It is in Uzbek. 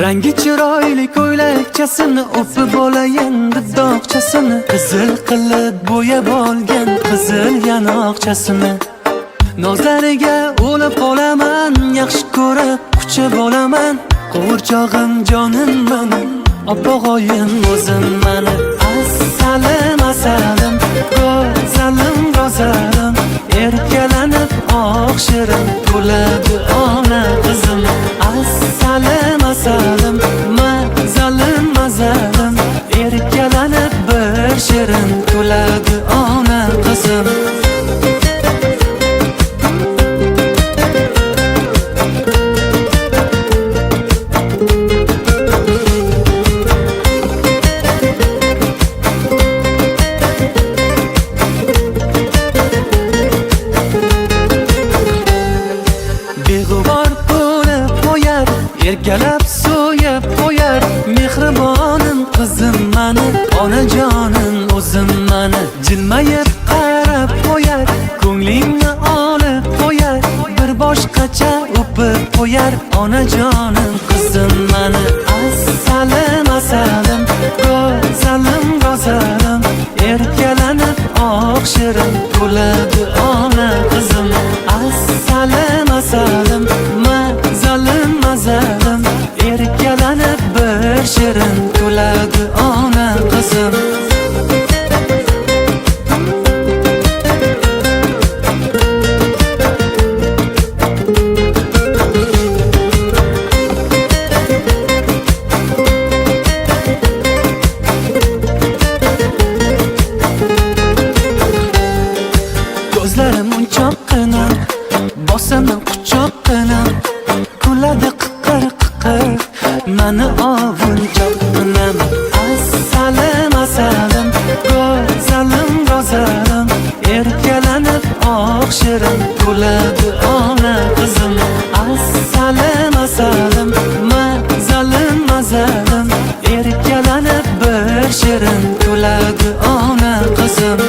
Rangi chiroyli ko'ylakchasini o'pib olayin dudoqchasini, qizil qilib bo'yab olgan qizil yanoqchasini. Nozlariga o'lib qolaman, yaxshi ko'rib quchib olaman. Qo'rchog'im jonim mani, opog'oyim o'zim mani. Asalim asalim, go'zalim go'zalim, erkalanib oq shirin kuladi ona qizim. Asalim asalim, mazalim mazalim, erkalanib bir shirin kuladi ona qizim. Beg'ubor bo'lib qo'yar, erkalab so'yib qo'yar. Mehribonim qizim mani, onajonim o'zim mani. Jilmayib qarab qo'yar, ko'nglingni olib qo'yar. Bir boshqacha o'pib qo'yar, onajonim qizim mani. Asalim asalim, go'zalim go'zalim, erkalanib oq shirin kuladi ona qizim. Asalim asalim, mazalim mazalim, erkalanib bir shirin kuladi ona qizim. Ko'zlarim unchoqqina, bosaman quchoqqina, kuladi qiqir qiqir, mani ovunchoqqinam. Asalim asalim, go'zalim go'zalim, erkalanib oq shirin kuladi ona qizim. Asalim asalim, mazalim mazalim, erkalanib bir shirin kuladi ona qizim.